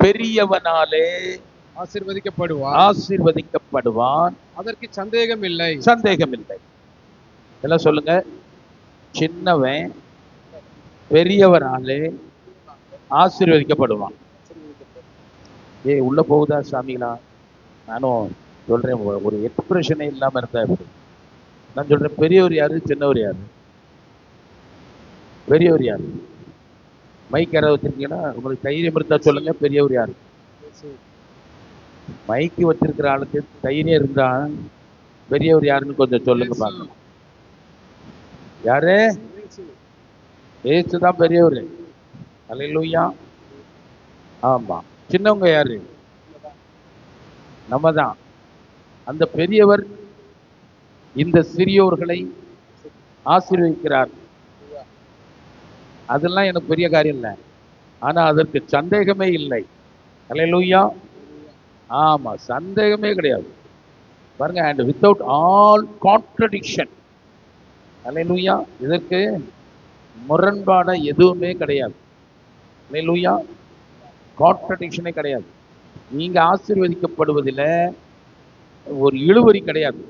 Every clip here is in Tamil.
பெரியவனாலே ஆசீர்வதிக்கப்படுவான். அதற்கு சந்தேகம் இல்லை. எல்லாம் சொல்லுங்க. சின்னவன் பெரியவனாலே ஆசீர்வதிக்கப்படுவான். உள்ள போகுதா சாமிகளா? நானும் சொல்றேன், ஒரு எக்ஸ்பிரஷனே இல்லாம இருந்தா எப்படி? நான் சொல்றேன், பெரியவர் யாரு, சின்னவர் யாரு? பெரியவர் யாரு? மைக் யாராவது வச்சிருக்கீங்கன்னா உங்களுக்கு தைரியம் இருந்தா சொல்லுங்க, பெரியவர் யாரு? மைக்கு வச்சிருக்கிற ஆளுக்கு தைரியம் இருந்தா பெரியவர் யாருன்னு கொஞ்சம் சொல்லுங்க பார்க்கலாம். யாரு? ஏசுதான் பெரியவர். அல்லேலூயா. ஆமா. சின்னவங்க யாரு? நம்ம தான். அந்த பெரியவர் இந்த சிறியோர்களை ஆசீர்வதிக்கிறார். அதெல்லாம் எனக்கு பெரிய காரியம் இல்லை, ஆனா அதற்கு சந்தேகமே இல்லை. அல்லேலூயா. ஆமா, சந்தேகமே கிடையாது. பாருங்க, அண்ட் வித்தவுட் ஆல் கான்ட்ரடிக்ஷன். அல்லேலூயா. இதற்கு முரண்பாட எதுவுமே கிடையாது. அல்லேலூயா. கான்ட்ரடிக்ஷனே கிடையாது. நீங்க ஆசீர்வதிக்கப்படுவதில் ஒரு இழுவரி கிடையாது.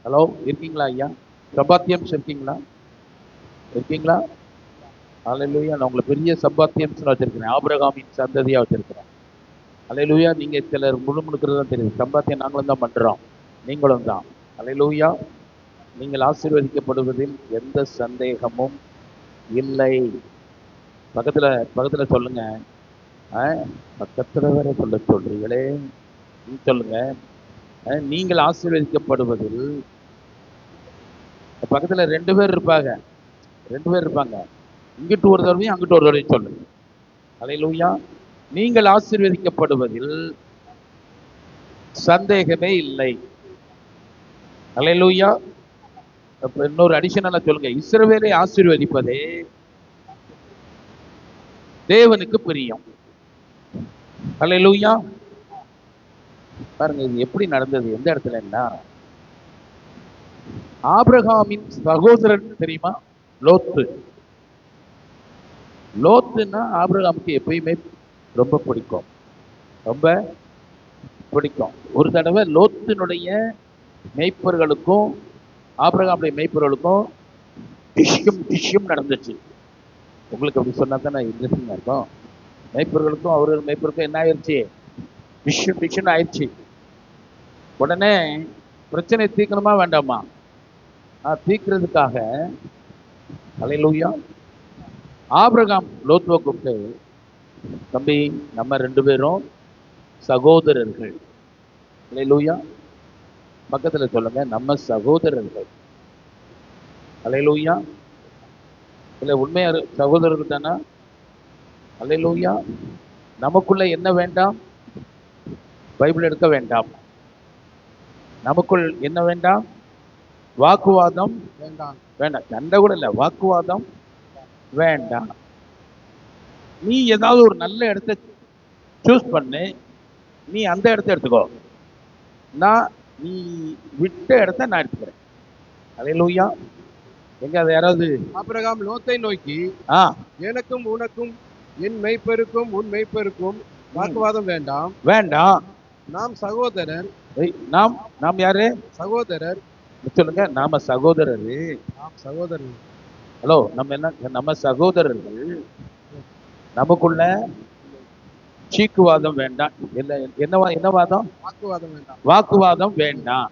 ஹலோ, இருக்கீங்களா ஐயா? சம்பாத்தியம் இருக்கீங்களா? அல்லேலூயா. நான் உங்களை பெரிய சம்பாத்தியம் வச்சிருக்கிறேன், ஆபிரகாமின் சந்ததியா வச்சிருக்கிறேன். அல்லேலூயா. நீங்க சிலர் முழுமுழுக்கிறது தான் தெரியுது. சம்பாத்தியம் நாங்களும் தான் பண்றோம், நீங்களும் தான். அல்லேலூயா. நீங்கள் ஆசீர்வதிக்கப்படுவதில் எந்த சந்தேகமும் இல்லை. பக்கத்துல சொல்லுங்க. பக்கத்துல வேற சொல்றீங்களே, சொல்லுங்க. நீங்கள் ஆசீர்வதிக்கப்படுவதில் பக்கத்துல ரெண்டு பேர் இருப்பாங்க. இங்கிட்டு ஒரு தடவையும் அங்கிட்டு ஒரு தடவையும் சொல்லுங்க. அல்லேலூயா. நீங்கள் ஆசீர்வதிக்கப்படுவதில் சந்தேகமே இல்லை. அல்லேலூயா. இன்னொரு அடிஷனலா சொல்லுங்க, இஸ்ரவேலை ஆசீர்வதிப்பதே தேவனுக்கு பிரியம். அல்லேலூயா. பாருங்க, இது எப்படி நடந்தது, எந்த இடத்துல? ஆபிரகாமின் சகோதரன் தெரியுமா? லோத்துன்னா ஆபிரகாமுக்கு எப்பயுமே ரொம்ப பிடிக்கும். ஒரு தடவை லோத்தினுடைய மேய்ப்பர்களுக்கும் ஆபிரகாமுடைய மேய்ப்பர்களுக்கும் டிஷ்யம் நடந்துச்சு. உங்களுக்கு அப்படி சொன்னா தானே இன்ட்ரெஸ்டிங்கா இருக்கும். மேய்ப்பர்களுக்கும் அவர்கள் மேய்ப்பருக்கும் என்ன ஆயிடுச்சு? டிஷ்யம் ஆயிடுச்சு. உடனே பிரச்சனை தீர்க்கணுமா வேண்டாமா? தீர்க்கிறதுக்காக அல்லேலூயா, ஆபிரகாம் லோத்துவை கூப்பிட்டு, தம்பி, நம்ம ரெண்டு பேரும் சகோதரர்கள். அல்லேலூயா. பக்கத்துல சொல்லுங்க, நம்ம சகோதரர்கள். அல்லேலூயா. இல்ல, உண்மையா சகோதரர்கள் தானா? அல்லேலூயா. நமக்குள்ள என்ன வேண்டாம்? பைபிள் எடுக்க வேண்டாம். நமக்குள் என்ன வேண்டாம்? வாக்குவாதம் வேண்டாம். சண்டை கூட இல்லை, வாக்குவாதம் வேண்டாம். நீ ஏதாவது ஒரு நல்ல இடத்த சூஸ் பண்ணு, நீ அந்த இடத்த எடுத்துக்கோ. நீ விட்ட இடத்த நான் எடுத்துக்கிறேன். அல்லேலூயா. எங்க அதை யாராவது? ஆபிரகாம் லோத்தை நோக்கி, எனக்கும் உனக்கும் என் மெய்ப்பெருக்கும் உன் மெய்ப்பெருக்கும் வாக்குவாதம் வேண்டாம். நாம் சகோதரர். நாம் யாரு? சகோதரர். சொல்லுங்க, நாம சகோதரர். ஹலோ, நம்ம சகோதரர்கள். நமக்குள்ள சீக்குவாதம் வேண்டாம். என்ன வாதம்? வாக்குவாதம் வேண்டாம்.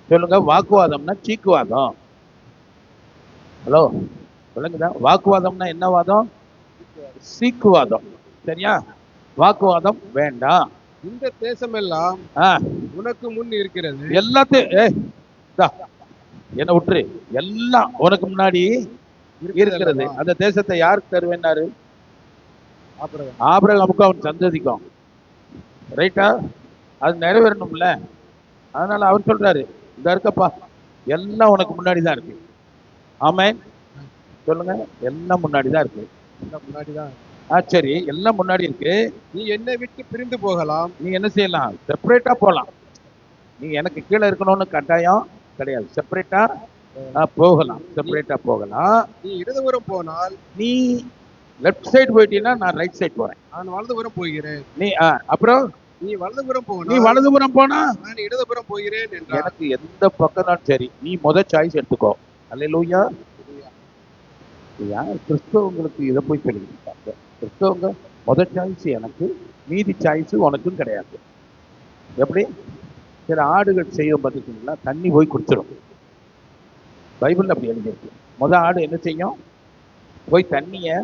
சொல்லுங்க, வாக்குவாதம்னா சீக்குவாதம். ஹலோ, சொல்லுங்க. வாக்குவாதம்னா என்ன வாதம்? சீக்குவாதம். சரியா? வாக்குவாதம் வேண்டாம். இந்த தேசம் எல்லாம் உனக்கு முன் இருக்கிறது. எல்லாத்தையும் என்ன விட்டுரு, எல்லாம் உனக்கு முன்னாடி இருக்கிறது. அந்த தேசத்தை யாருக்கு தருவேன்னாரு? ஆபிரகாமுக்கும் அவன் சந்ததிக்கும். ரைட்டா? அது நிறைவேறணும்ல. அதனால அவர் சொல்றாரு, இந்த இருக்கப்பா, எல்லாம் உனக்கு முன்னாடி தான் இருக்கு. ஆமென். சொல்லுங்க, எல்லாம் முன்னாடி தான் இருக்கு. சரி, எல்லாம் முன்னாடி இருக்கு. நீ என்னை விட்டு பிரிந்து போகலாம். நீ என்ன செய்யலாம்? செப்பரேட்டா போகலாம். நீ எனக்கு கீழே இருக்கணும்னு கட்டாயம் கிடையாது. செப்பரேட்டா போகலாம். நீ இடதுபுறம் போனால், நீ லெஃப்ட் சைடு போயிட்டீங்கன்னா நான் ரைட் சைடு போறேன். நான் வலதுபுறம் போகிறேன். நீ அப்புறம் நீ வலதுபுறம் நீ போனா வலதுபுறம் போனா நான் இடதுபுறம் போகிறேன் என்றார். எனக்கு எந்த பக்கம்னாலும் சரி, நீ சாய்ஸ் எடுத்துக்கோ. அல்லேலூயா. கிறிஸ்தவங்களுக்கு இதை போய் சொல்லிக்கிட்டாங்க. கிறிஸ்தவங்க சாய்ஸ் எனக்கு, மீதி சாய்ஸ் உனக்கும் கிடையாது. எப்படி சில ஆடுகள் செய்யும் பார்த்துக்கிங்களா, தண்ணி போய் குடிச்சிடும். பைபிள் அப்படி எழுதியிருக்கு. ஆடு என்ன செய்யும், போய் தண்ணியை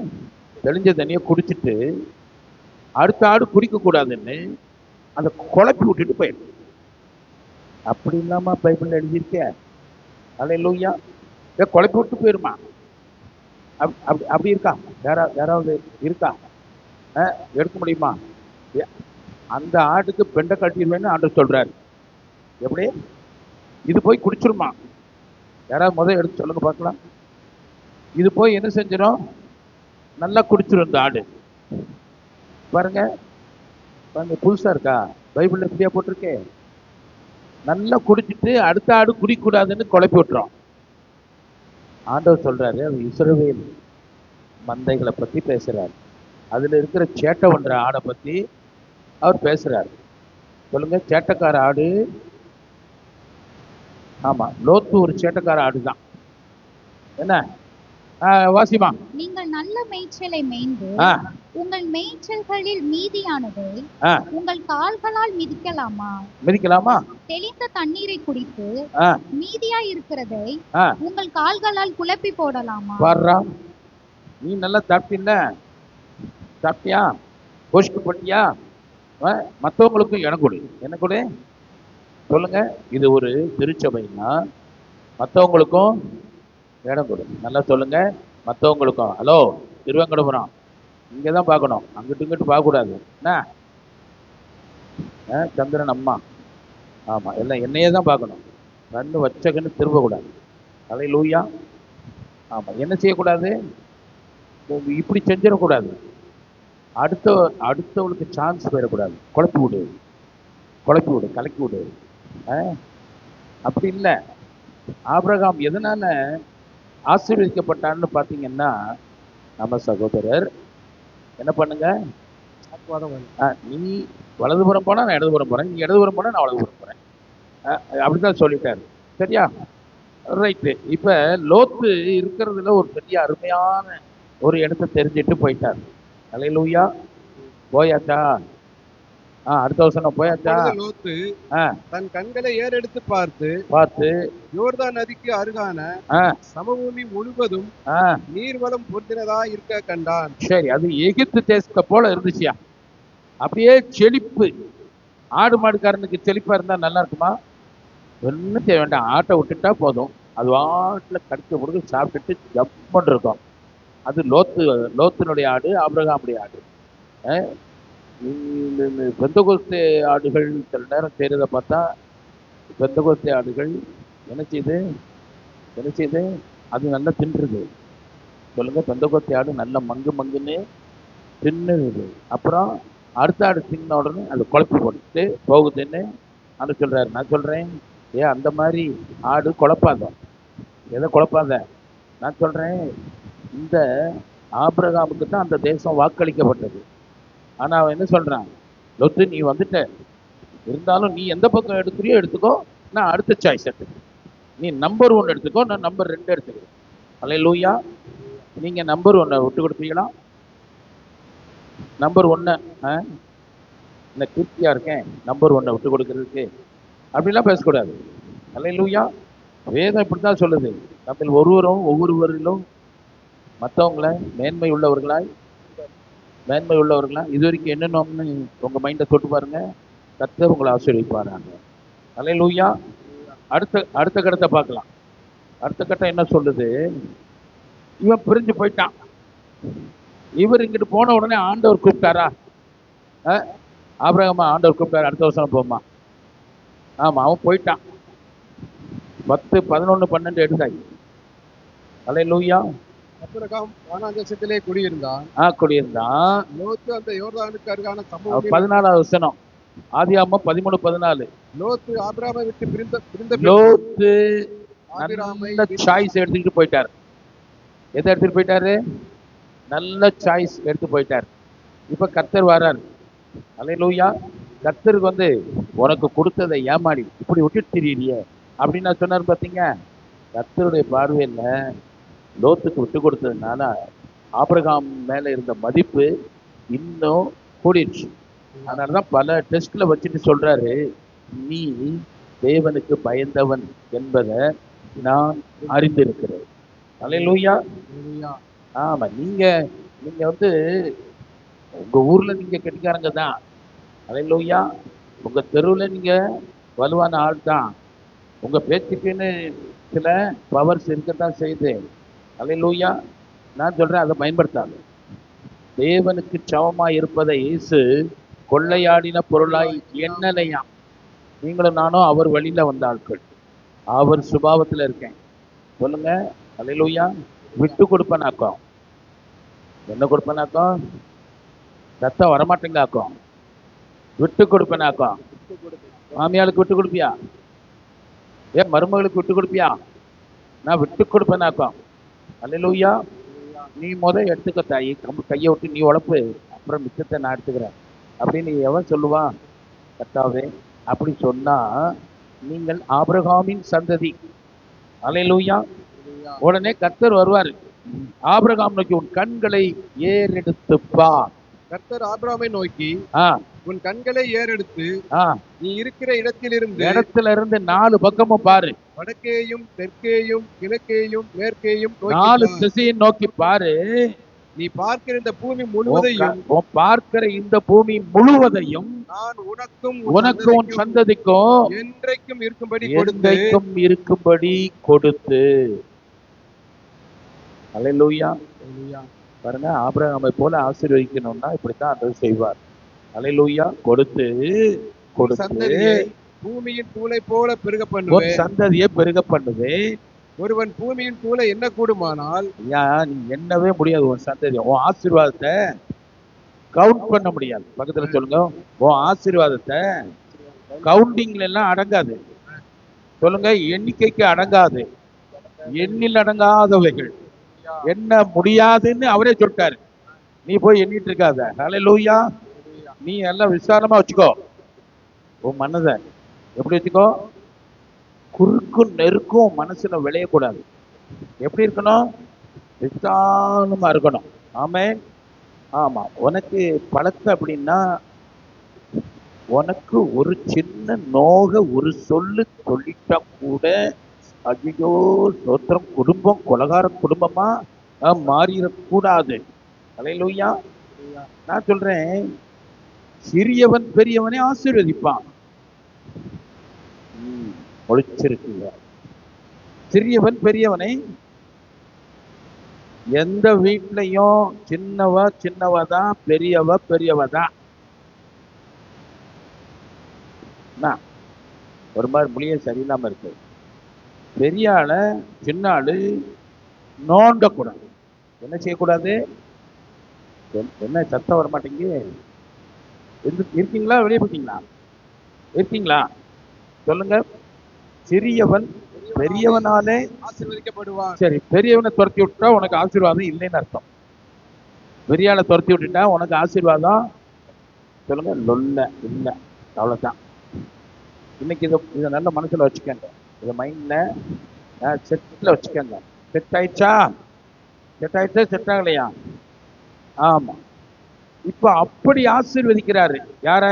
தெளிஞ்ச தண்ணியை குடிச்சிட்டு அடுத்த ஆடு குடிக்க கூடாதுன்னு அந்த குழப்பி விட்டுட்டு போயிடும். அப்படி இல்லாம பைபிள் எழுதியிருக்க. அல்லேலூயா. குழப்பி விட்டு போயிருமா? அப்படி இருக்கா? யாராவது இருக்கா? எடுக்க முடியுமா? அந்த ஆட்டுக்கு பெண்டை கட்டிடுவேன்னு ஆண்டவர் சொல்றாரு. எப்படி இது போய் குடிச்சிருமா? யாராவது எடுத்து சொல்லுங்க பார்க்கலாம். இது போய் என்ன செஞ்சிடும்? நல்லா குடிச்சிடும் இந்த ஆடு. பாருங்க புதுசா இருக்கா? பைபிள் எப்படியா போட்டிருக்கே? நல்லா குடிச்சிட்டு அடுத்த ஆடு குடிக்கூடாதுன்னு குழப்பி விட்டுறோம். ஆண்டவர் சொல்றாரு, அது இஸ்ரவேல் மந்தைகளை பத்தி பேசுறாரு. அதுல இருக்கிற சேட்டை பண்ற ஆடை பத்தி அவர் பேசுறாரு. சொல்லுங்க, சேட்டைக்கார ஆடு. ஆமா, லோத்து ஒரு சேட்டைக்கார ஆடுதான். என்ன வாசிமா? நீங்கள் நல்ல மேய்ச்சலை மேய்ந்து உங்கள் மேய்ச்சல்களில் மீதியானதை உங்கள் கால்களால் மிதிக்கலாமா? தெளிந்த தண்ணீரை குடித்து மீதியா இருக்கிறதை உங்கள் கால்களால் குழப்பி போடலாமா? பாருடா, நீ நல்லா சாப்பிட்டியா, கோஷ்க்கு போட்டியா? மற்றவங்களுக்கும் என்ன கொடு சொல்லுங்க. இது ஒரு திருச்சபைன்னா மற்றவங்களுக்கும் இடம் கொடு. நல்லா சொல்லுங்க, மற்றவங்களுக்கும். ஹலோ, திருவேங்கடபுரம் இங்கே தான் பார்க்கணும், அங்கிட்டு இங்கிட்டு பார்க்கக்கூடாது. என்ன சந்திரன் அம்மா, ஆமாம், எல்லாம் என்னையே தான் பார்க்கணும். கண்ணு வச்ச கண்ணு திரும்பக்கூடாது. அல்லேலூயா. ஆமாம், என்ன செய்யக்கூடாது? இப்படி செஞ்சிடக்கூடாது. அடுத்தவளுக்கு சான்ஸ் போயிடக்கூடாது. குழப்பி விடு, கலக்கி விடு. அப்படி இல்லை. ஆபிரகாம் எதனால ஆசீர்வதிக்கப்பட்டான்னு பார்த்தீங்கன்னா, நம்ம சகோதரர் என்ன பண்ணுங்க, நீ வலதுபுறம் போனா நான் இடதுபுறம் போறேன், நீ இடதுபுறம் போனா நான் வலதுபுறம் போறேன், அப்படிதான் சொல்லிட்டாரு. சரியா? ரைட்டு. இப்ப லோத்து இருக்கிறதுல ஒரு பெரிய அருமையான ஒரு இடத்தை தெரிஞ்சுட்டு போயிட்டார். அல்லேலூயா. போயாச்சா? அடுத்த வருஷம் போயாச்சா? லோத்து தன் கண்களை ஏறெடுத்து பார்த்து யோர்தான் நதிக்கு அருகான சமபூமி முழுவதும் நீர்வளம் பொருந்தினதா இருக்க கண்டான். சரி, அது எகிப்து தேசத்தை போல இருந்துச்சியா? அப்படியே செழிப்பு. ஆடு மாடுக்காரனுக்கு செழிப்பா இருந்தா நல்லா இருக்குமா? ஒன்றும் செய்ய வேண்டாம், ஆட்டை விட்டுட்டா போதும், அது வாட்டில் கடிச்ச கொடுக்க சாப்பிட்டுட்டு ஜம்மன் இருக்கும். அது லோத்தினுடைய ஆடு, ஆபிரகாமுடைய ஆடு. பெந்தகோஸ்தே ஆடுகள் சில நேரம் செய்கிறத பார்த்தா, பெந்தகோஸ்தே ஆடுகள் என்ன செய்யுது? அது நல்லா தின்றுது. சொல்லுங்க, பெந்தகோஸ்தே ஆடு நல்ல மங்குன்னு தின்னுது. அப்புறம் அடுத்த ஆடு தின்ன உடனே அது குழப்பி போட்டுட்டு போகுதுன்னு அந்த சொல்றாரு. நான் சொல்றேன், அந்த மாதிரி ஆடு குழப்பாத, எதை குழப்பாத. நான் சொல்றேன், இந்த ஆபிரகாமுக்கு தான் அந்த தேசம் வாக்களிக்கப்பட்டது. ஆனா அவன் என்ன சொல்றான், லோத்து நீ வந்துட்ட, இருந்தாலும் நீ எந்த பக்கம் எடுக்கிறியோ எடுத்துக்கோ, நான் அடுத்த சாய்ஸ் எடுத்துக்கோ. நீ நம்பர் 1 எடுத்துக்கோ, நான் நம்பர் 2 எடுத்துக்கிறேன். அல்லேலூயா. நீங்க நம்பர் 1 விட்டு கொடுப்பீங்களா? நம்பர் 1 இந்த திருப்தியா இருக்கேன், நம்பர் 1 விட்டு கொடுக்கறதுக்கு அப்படிலாம் பேசக்கூடாது. அல்லேலூயா. வேதம் இப்படித்தான் சொல்லுது. நம்ம ஒவ்வொருவரிலும் மற்றவங்களை மேன்மை உள்ளவர்களா இது வரைக்கும் என்னென்னு உங்க மைண்டை தொட்டு பாருங்க. கர்த்தர் உங்களை ஆசீர்வதிப்பாராங்க. அல்லேலூயா. அடுத்த கட்டத்தை பார்க்கலாம். அடுத்த கட்டம் என்ன சொல்லுது? இவன் பிரிஞ்சு போயிட்டான். இவர் இங்கிட்டு போன உடனே ஆண்டவர் கூப்பிட்டாரா? ஆபிரகாமா ஆண்டவர் கூப்பிட்டாரு, அடுத்த வருஷம் போமா. ஆமா, அவன் போயிட்டான். 10, 11, 12 எடுத்தாய். அல்லேலூயா. ஆபிரகாம் வானதேசத்திலே குடியிருந்தான். லோத்து அந்த யோர்தானுக்கு அருகான சமபூமி. 14வது வசனம், ஆதியாகமம் 13, 14. லோத்து ஆபிரகாமை விட்டு பிரிந்த லோத்து சாய்ஸ் எடுத்துக்கிட்டு போயிட்டார். எதை எடுத்துட்டு போயிட்டாரு? நல்ல சாய்ஸ் எடுத்து போயிட்டார். இப்ப கர்த்தர் வரார். அல்லேலூயா. கர்த்தருக்கு வந்து உனக்கு கொடுத்ததை ஏமாடி இப்படி விட்டுட்டு திரியலையே அப்படின்னு நான் சொன்னார் பார்த்தீங்க. கர்த்தருடைய பார்வையில் லோத்துக்கு விட்டு கொடுத்ததுனால ஆபிரகாம் மேல இருந்த மதிப்பு இன்னும் கூடிடுச்சு. அதனாலதான் பல டெஸ்ட்ல வச்சுட்டு சொல்றாரு, நீ தேவனுக்கு பயந்தவன் என்பதை நான் அறிந்திருக்கிறேன். அல்லேலூயா. ஆமா, நீங்க நீங்க வந்து உங்க ஊர்ல நீங்க கெட்டிக்காரங்க தான். அல்லேலூயா. உங்க தெருவில் நீங்க வலுவான ஆள் தான். உங்க பேச்சுக்குன்னு சில பவர்ஸ் இருக்கத்தான் செய்யுது. அல்லேலூயா. நான் சொல்றேன், அதை பயன்படுத்தாது. தேவனுக்கு சமமா இருப்பதை இயேசு கொள்ளையாடின பொருளாய் எண்ணலையாம். நீங்களும் நானும் அவர் வழியில வந்த ஆட்கள். அவர் சுபாவத்துல இருக்கேன். சொல்லுங்க. அல்லேலூயா. விட்டு கொடுப்பனாக்கம். என்ன கொடுப்பனாக்கம்? சத்தம் வரமாட்டேங்காக்கும். விட்டு கொடுப்பனாக்கம். மாமியாளுக்கு விட்டு கொடுப்பியா? ஏன் மருமகளுக்கு விட்டு கொடுப்பியா? நான் விட்டு கொடுப்பேனாக்கம். அல்லேலூயா. நீ எடுத்துக்க தாயி, கையை விட்டு நீ உழப்பு, அப்புறம் மிச்சத்தை நான் எடுத்துக்கிறேன் அப்படின்னு எவன் சொல்லுவான்? கர்த்தாவே. அப்படி சொன்னா நீங்கள் ஆபிரகாமின் சந்ததி. அல்லேலூயா. உடனே கர்த்தர் வருவாரு. ஆபிரகாம் நோக்கி உன் கண்களை ஏறெடுத்து பார். கர்த்தர் ஆபிரகாமை நோக்கி உன் கண்களை ஏறெடுத்து நீ இருக்கிற இடத்துல இருந்து 4 பக்கமும் பாரு. வடக்கேயும் தெற்கேயும் கிழக்கேயும் மேற்கேயும் 4 திசையும் நோக்கி பாரு. நீ பார்க்கிற இந்த பூமி முழுவதையும் நான் உனக்கும் உன் சந்ததிக்கும் என்றைக்கும் இருக்கும்படி கொடுத்து. அல்லேலூயா. பாருங்க, ஆபிரகாமை போல ஆசீர்வதிக்கணும்னா இப்படித்தான் ஆண்டவர் செய்வார். அல்லேலூயா. கொடுத்து பூமியின் தூளை போல பெருக பண்ணுவேன். சந்ததியை பெருக பண்ணுவேன். ஒருவன் பூமியின் தூளை என்ன கூடுமானால் நீ என்னவே முடியாது. உன் சந்ததி, உன் ஆசீர்வாதத்தை கவுண்ட் பண்ண முடியாது. பக்கத்துல சொல்லுங்க, உன் ஆசீர்வாதத்தை கவுண்டிங்ல எல்லாம் அடங்காது. சொல்லுங்க, எண்ணிக்கைக்கு அடங்காது. எண்ணில் அடங்காதவைகள் என்ன முடியாதுன்னு அவரே சொல்லிட்டாரு. நீ போய் எண்ணிட்டு இருக்காத. அல்லேலூயா. நீ எல்லாம் விசாரமா வச்சுக்கோ. உன் மனதை எப்படி வச்சுக்கோ? குறுக்கும் நெருக்கும் மனசுல விளையக்கூடாது. எப்படி இருக்கணும்? விசாலமா இருக்கணும். ஆமென். ஆமா, உனக்கு பழக்கம் அப்படின்னா உனக்கு ஒரு சின்ன நோக ஒரு சொல்லு சொல்லிட்டா கூட ஐயோ சோத்திரம், குடும்பம் கொலகார குடும்பமா மாறிடக்கூடாது. அல்லேலூயா. நான் சொல்றேன், சிறியவன் பெரியவனை ஆசீர்வதிப்பான். ஒழிச்சிருக்கீங்க. சிறியவன் பெரியவனை எந்த வீட்லையும் சின்னவதான், பெரியவதான். ஒரு மாதிரி மொழியே சரியில்லாம இருக்கு. பெரிய ஆளை சின்ன ஆளு நோண்டக்கூடாது. என்ன செய்யக்கூடாது? என்ன சத்தம் வர மாட்டேங்க? இருக்கீங்களா? வெளியே போட்டீங்களா? இருக்கீங்களா? சொல்லுங்க. சிறியவன் பெரியவனாலே ஆசீர்வதிக்கப்படுவான். சரி, பெரியவனை துரத்தி விட்டா உனக்கு ஆசீர்வாதம் இல்லைன்னு அர்த்தம். பெரிய ஆளை துரத்தி விட்டுட்டா உனக்கு ஆசீர்வாதம் சொல்லுங்க லொல்ல இல்லை. அவ்வளவுதான். இன்னைக்கு இதை நல்ல மனசுல வச்சுக்கங்க. இதை மைண்ட்ல செட்ல வச்சுக்கங்க. செட் ஆயிடுச்சா? செட் ஆகலையா? ஆமா. இப்ப அப்படி ஆசீர்வதிக்கிறாரு யார?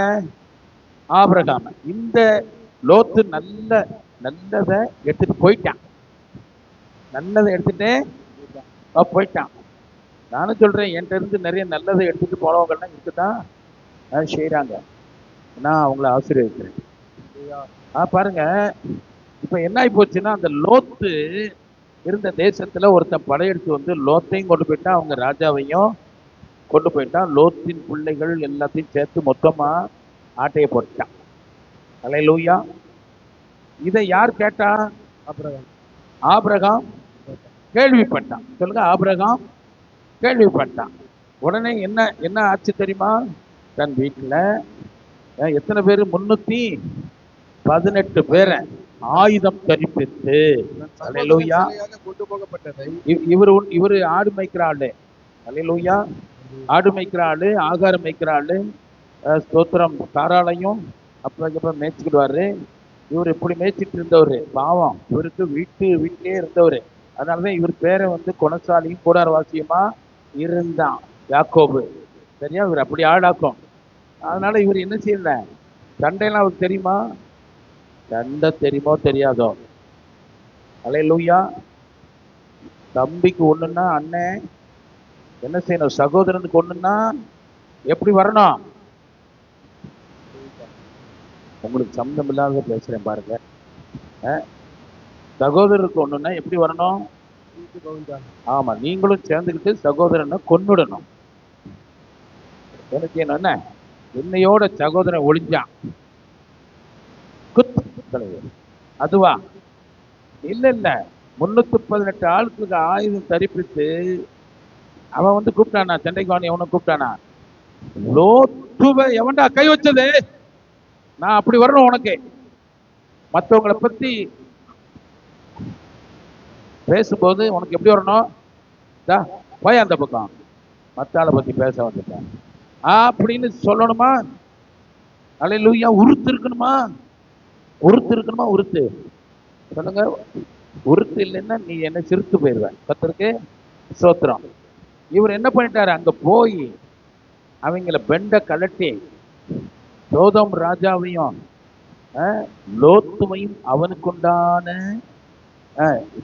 ஆபிரகாம. இந்த லோத்து நல்லதை எடுத்துட்டு போயிட்டான். நல்லதை எடுத்துட்டு போயிட்டான். நானும் சொல்றேன், என்கிட்ட இருந்து நிறைய நல்லதை எடுத்துட்டு போனவங்கலாம் இருக்குதான் செய்யறாங்க. நான் அவங்கள ஆசீர்வதிக்கிறேன். பாருங்க, இப்ப என்ன ஆகி போச்சுன்னா, அந்த லோத்து இருந்த தேசத்துல ஒருத்தன் படையெடுத்து வந்து லோத்தையும் கொண்டு போயிட்டான், அவங்க ராஜாவையும் கொண்டு போயிட்டான். லோத்தின் பிள்ளைகள் எல்லாத்தையும் சேர்த்து மொத்தமா ஆட்டையை போட்டுட்டான். அல்லேலூயா. இதை யார் கேட்டா? ஆபிரகாம் கேள்விப்பட்டான். சொல்லுங்க, ஆபிரகாம் கேள்விப்பட்டான். உடனே என்ன ஆச்சு தெரியுமா? தன் வீட்டுல எத்தனை பேரு? 318 பேரை ஆயுதம் தரிப்பித்து. அல்லேலூயா. கொண்டு போகப்பட்டதை இவரு ஆடு மேய்க்கிற ஆளு. அல்லேலூயா. ஆடு மேய்க்கிற ஆளு, ஆகாரம் மேய்க்கிற ஆளு, ஸ்தோத்திரம் தாராளையும் அப்புறம் மேய்ச்சிக்கிடுவாரு. இவர் இப்படி மேய்ச்சிட்டு இருந்தவர், பாவம் இவருக்கு வீட்டிலே இருந்தவர். அதனாலதான் இவர் பேரை குணசாலியும் கூடாரவாசியமா இருந்தான் யாக்கோபு. சரியா? இவர் அப்படி ஆளாக்கும். அதனால இவர் என்ன செய்யல, சண்டையெல்லாம் அவருக்கு தெரியுமா? சண்டை தெரியுமோ தெரியாதோ? அல்லேலூயா. தம்பிக்கு ஒண்ணுன்னா அண்ணன் என்ன செய்யணும், சகோதரனுக்கு ஒண்ணுன்னா எப்படி வரணும்? உங்களுக்கு சம்மந்தம் இல்லாத பேசுறேன் பாருங்க. சகோதரருக்கு ஒண்ணுன்னா எப்படி வரணும்? ஆமா, நீங்களும் சேர்ந்துக்கிட்டு சகோதரனை கொன்னுடணும். எனக்கு என்ன, என்னையோட சகோதரன் ஒளிஞ்சான், அதுவா? இல்ல 318 ஆளுக்கு ஆயுதம் தரிப்பித்து அவன் கூப்பிட்டானா, சண்டைக்கு வாணி எவனை கூப்பிட்டானா? லோத்துவை எவன்டா கை வச்சது? நான் அப்படி வரணும் உனக்கு. மற்றவங்களை பத்தி பேசும்போது உனக்கு எப்படி வரணும்? போய் அந்த பக்கம் மத்த ஆளை பத்தி பேச வந்துட்டேன் அப்படின்னு சொல்லணுமா? அல்லேலூயா. உருத்து இருக்கணுமா? உருத்து சொல்லுங்க. உருத்து இல்லைன்னா நீ என்ன சிரித்து போயிடுவ. கர்த்தருக்கு ஸ்தோத்திரம். இவர் என்ன பண்ணிட்டாரு, அங்க போய் அவங்கள பெண்ட கலட்டி சோதோம் ராஜாவையும் லோத்துவையும் அவனுக்குண்டான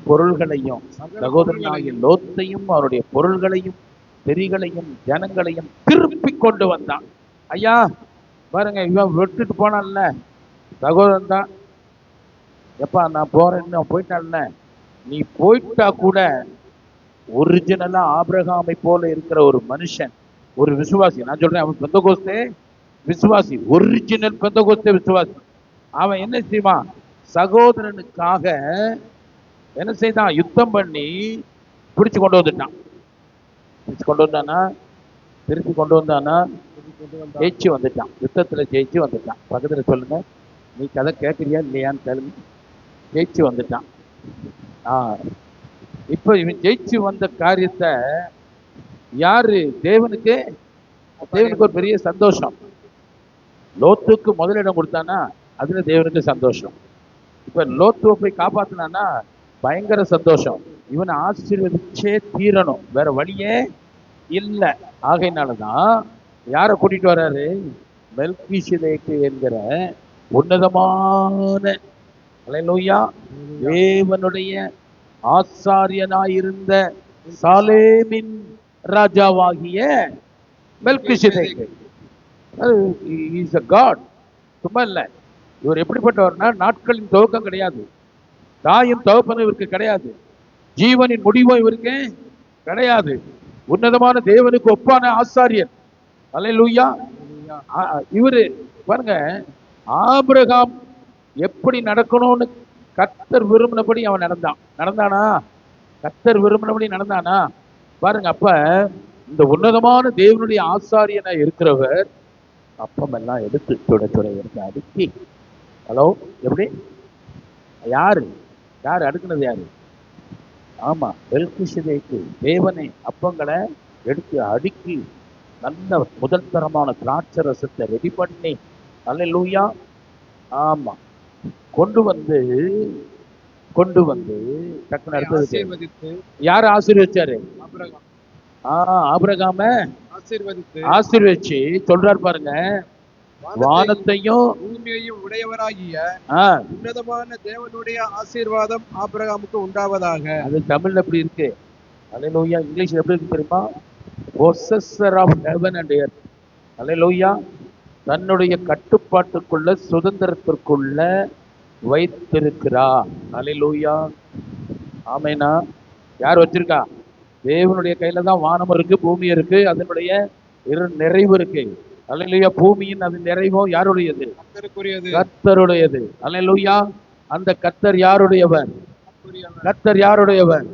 பொருள்களையும், சகோதரனாகிய லோத்தையும் அவருடைய பொருள்களையும் பெரிகளையும் ஜனங்களையும் திருப்பி கொண்டு வந்தான். ஐயா பாருங்க, இவன் விட்டுட்டு போனான்ல, சகோதரன் தான். எப்பா நான் போறேன்னு போயிட்டான்ல, நீ போயிட்டா கூட ஒரிஜினலா ஆபிரகாமை போல இருக்கிற ஒரு மனுஷன், ஒரு விசுவாசி, நான் சொல்றேன், அவன் பெந்தகோஸ்தே விசுவாசி, ஒரிஜினல் பெந்தகோஸ்தே விசுவாசி. அவன் என்ன செய்வான், சகோதரனுக்காக என்ன செய்தான், யுத்தம் பண்ணி பிடிச்சு கொண்டு வந்துட்டான். பிடிச்சு கொண்டு வந்தானா, திருப்பி கொண்டு வந்தானா, ஜெயிச்சு வந்துட்டான். யுத்தத்துல ஜெயிச்சு வந்துட்டான். பக்கத்துல சொல்லுங்க, நீ கதை கேட்கறியா இல்லையான்னு கேளுங்க. ஜெயிச்சு வந்துட்டான். இப்ப இவன் ஜெயிச்சு வந்த காரியத்தை யாரு, தேவனுக்கு ஒரு பெரிய சந்தோஷம். லோத்துக்கு முதலிடம் கொடுத்தானா அதுல தேவனுக்கு சந்தோஷம். இப்ப லோத்துவை போய் காப்பாத்தினானா பயங்கர சந்தோஷம். இவனை ஆசீர்வதிச்சே தீரணும், வேற வழியே இல்லை. ஆகையினாலதான் யார கூட்டிட்டு வர்றாரு, மெல்கிசேதேக்கு என்கிற உன்னதமான அல்லேலூயா தேவனுடைய ஆசாரியனாயிருந்த சாலேமின் ராஜாவாகிய மெல்கிசேதேக்கு. Is a God. சும்மா இல்ல, இவர் எப்படிப்பட்டவர்னா நாட்களின் துவக்கம் கிடையாது, தாயும் தகப்பனும் இவருக்கு கிடையாது, ஜீவனின் முடிவும் இவருக்கு கிடையாது. உன்னதமான தேவனுக்கு ஒப்பான ஆசாரியர். அல்லேலூயா. இவரு பாருங்க, ஆபிரகாம் எப்படி நடக்கணும்னு கர்த்தர் விரும்பினபடி அவன் நடந்தானா? கர்த்தர் விரும்பினபடி நடந்தானா? பாருங்க, அப்ப இந்த உன்னதமான தேவனுடைய ஆசாரியனா இருக்கிறவர் அப்பம் எல்லாம் எடுத்து சுட எடுத்து அடுக்கி, ஹலோ எப்படி, யாரு அடுக்குனது யாரு? ஆமா, மெல்கிசேதேக்கு தேவனை அப்பங்களை எடுத்து அடுக்கி நல்ல முதல் தரமான திராட்சை ரசத்தை ரெடி பண்ணி, அல்லேலூயா, ஆமா, கொண்டு வந்து டக்குனு அடுத்தது யாரு ஆசீர்வதிச்சாரு? ஆபிரகாம ஆசீர்வதிச்சு சொல்றாரு பாருங்க, வானத்தையும் பூமியையும் உடையவராகிய உன்னதமான தேவனுடைய ஆசீர்வாதம் ஆபிரகாமுக்கு உண்டாவதாக. அது தமிழ்ல எப்படி இருக்கு? அல்லேலூயா. இங்கிலீஷ்ல எப்படி இருக்கு தெரியுமா? possessor of heaven and earth. அல்லேலூயா. தன்னுடைய கட்டுப்பாட்டுக்குள்ள சுதந்திரத்திற்குள்ள வைத்திருக்கிறார். அல்லேலூயா. ஆமேனா? யார் வச்சிருக்கா? தேவனுடைய கையில தான் வானம் இருக்கு, பூமி இருக்கு, அதனுடைய நிறைவு இருக்கு. அல்லேலூயா. பூமியின் அது நிறைவும் யாருடையது? கர்த்தருடையது. அல்லேலூயா. அந்த கர்த்தர் யாருடையவர்? கர்த்தர் யாருடையவர்?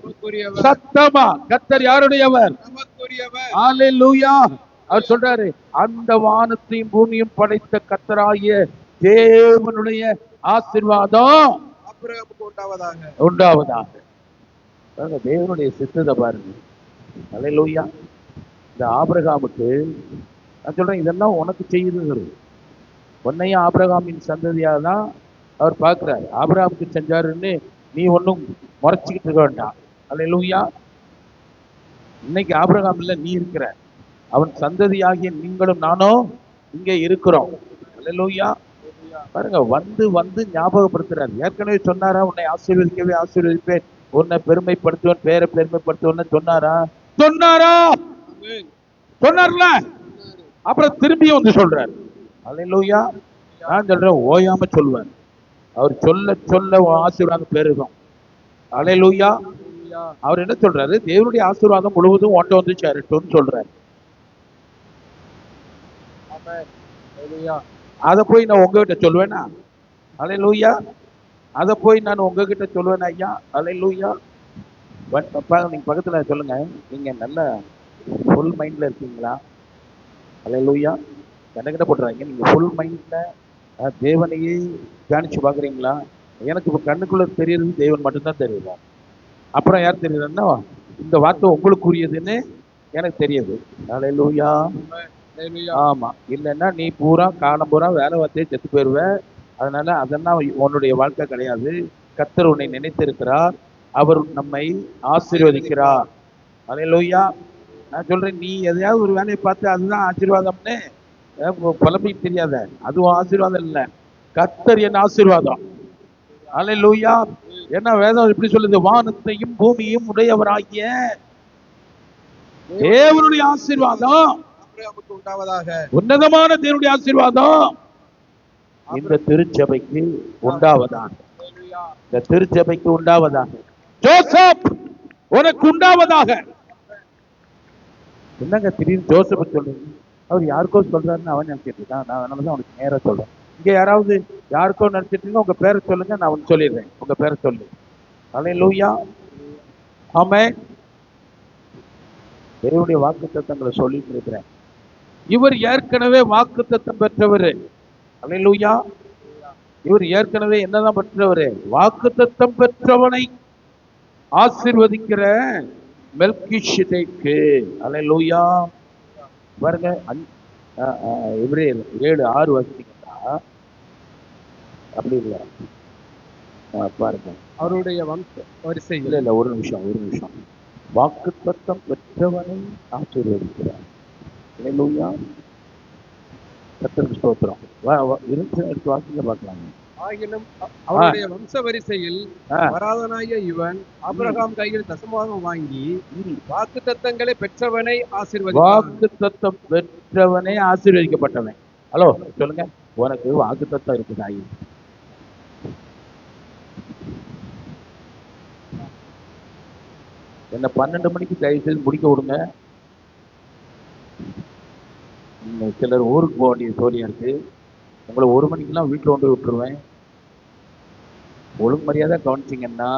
சத்தமா, கர்த்தர் யாருடையவர்? அல்லேலூயா. அவர் சொல்றாரு, அந்த வானத்தையும் பூமியும் படைத்த கர்த்தராகிய தேவனுடைய ஆசீர்வாதம் உண்டாவதாக. தேவனுடைய சித்தத்தை பாருங்க. அல்லேலூயா. இந்த ஆபிரகாமுக்கு நான் சொல்றேன், இதெல்லாம் உனக்கு செய்யுது. உன்னையும் ஆபிரகாமின் சந்ததியாக தான் அவர் பார்க்கிறார். ஆபிரகாமுக்கு செஞ்சாருன்னு நீ ஒன்றும் முறைச்சிக்கிட்டு இருக்க வேண்டாம். அல்லேலூயா. இன்னைக்கு ஆபிரகாம் இல்லை, நீ இருக்கிற. அவன் சந்ததியாகிய நீங்களும் நானும் இங்கே இருக்கிறோம். அல்லேலூயா. பாருங்க, வந்து வந்து ஞாபகப்படுத்துறாரு. ஏற்கனவே சொன்னாரா உன்னை ஆசீர்வதிக்கவே ஆசீர்வதிப்பேன், உன்னை பெருமைப்படுத்துவேன், பேரை பெருமைப்படுத்துவேன்னு சொன்னாரா? சொன்னார்ல. அப்புறம் திரும்பியும் வந்து சொல்றாரு. அல்லேலூயா. நான் சொல்றேன், ஓயாம சொல்லுவார். அவர் சொல்ல சொல்ல ஆசீர்வாதம் பெருகும். அல்லேலூயா. அவர் என்ன சொல்றாரு? தேவனுடைய ஆசீர்வாதம் முழுவதும் ஒன்றை வந்து சேரட்டும்னு சொல்றாரு. அதை போய் நான் உங்ககிட்ட சொல்லுவேனா? அல்லேலூயா. அதை போய் நான் உங்ககிட்ட சொல்லுவேன் ஐயா? அல்லேலூயா. நீங்க பக்கத்துல சொல்லுங்க, நீங்க நல்ல ஃபுல் மைண்ட்ல இருக்கீங்களா? அல்லேலூயா. என்கிட்ட போட்டுறாங்க, நீங்க ஃபுல் மைண்ட்ல தேவனையே தியானிச்சு பாக்குறீங்களா? எனக்கு இப்ப கண்ணுக்குள்ள தெரியறது தேவன் மட்டும்தான் தெரியுதா? அப்புறம் யார் தெரியுதுன்னா இந்த வார்த்தை உங்களுக்குரியதுன்னு எனக்கு தெரியுது. அல்லேலூயா. ஆமா, இல்லைன்னா நீ பூரா காலம் பூரா வேலை வார்த்தையை செத்து போயிருவ. அதனால அதெல்லாம் உன்னுடைய வாழ்க்கை கிடையாது. கர்த்தர் உன்னை நினைத்திருக்கிறார், அவர் நம்மை ஆசீர்வதிக்கிறார். அல்லேலூயா. நான் சொல்றேன், நீ எதையாவது ஒரு வேலையை பார்த்து அதுதான் ஆசீர்வாதம்னு புலம்பி தெரியாத. அதுவும் ஆசீர்வாதம் இல்லை, கர்த்தர் என் ஆசீர்வாதம். அல்லேலூயா. என்ன வேதம் எப்படி சொல்லுது? வானத்தையும் பூமியும் உடையவராகிய தேவனுடைய ஆசீர்வாதம் உண்டாவதாக, உன்னதமான தேவனுடைய ஆசீர்வாதம் இந்த திருச்சபைக்கு உண்டாவதாக. இந்த திருச்சபைக்கு உண்டாவதாக. ஜோசப் உனக்கு உண்டாவதாக. என்னங்க திடீர்னு ஜோசப் சொல்றீங்க? அவர் யாருக்கோ சொல்றாருன்னு அவன் நினைச்சிட்டு இருக்கான். நான் அதனாலதான் அவனுக்கு நேரம் சொல்றேன். இங்க யாராவது யாருக்கோ நினைச்சிட்டு உங்க பேரை சொல்லுங்க, நான் அவனுக்கு சொல்லிடுறேன். உங்க பேரை சொல்லு. அல்லேலூயா. ஆமென். தேவனுடைய வாக்குத்தத்தங்களை சொல்லிட்டு இருக்கிறேன். இவர் ஏற்கனவே வாக்குத்தத்தம் பெற்றவர். அல்லேலூயா. இவர் ஏற்கனவே என்னதான் பெற்றவர்? வாக்குத்தத்தம் பெற்றவனை ஆசீர்வதிக்கிற மெல்கிஷேதேக்கு. அல்லேலூயா. பாருங்க, எபிரேயர் 7:6 வாசித்தீங்கன்னா அப்படி இல்லை. பாருங்க, அவருடைய வம்ச வரிசை. இல்ல ஒரு நிமிஷம். வாக்குத்தத்தம் பெற்றவனை ஆசீர்வதிக்கிறார். அல்லேலூயா. கர்த்தருக்கு ஸ்தோத்திரம். எடுத்து வாசிக்க பார்க்கலாம். ஆகிலும் அவருடைய வம்ச வரிசையில் வராதனாகிய இவன் ஆபிரகாம் கையில் தசமபாகம் வாங்கி வாக்குத்தத்தங்களை பெற்றவனை ஆசீர்வதித்தான். வாக்குத்தத்தம் பெற்றவனே ஆசீர்வதிக்கப்பட்டவன். ஹலோ சொல்லுங்க, உனக்கு வாக்குத்தத்தம் இருக்குது. ஆகி என்ன 12 மணிக்கு தயவு செய்து முடிக்க விடுங்க. சிலர் ஊருக்கு போக வேண்டிய சோழியா இருக்கு. உங்களை 1 மணிக்கெல்லாம் வீட்டில் கொண்டு விட்டுருவேன். ஒழுங்கு மரியாதை கவனிச்சிங்கன்னா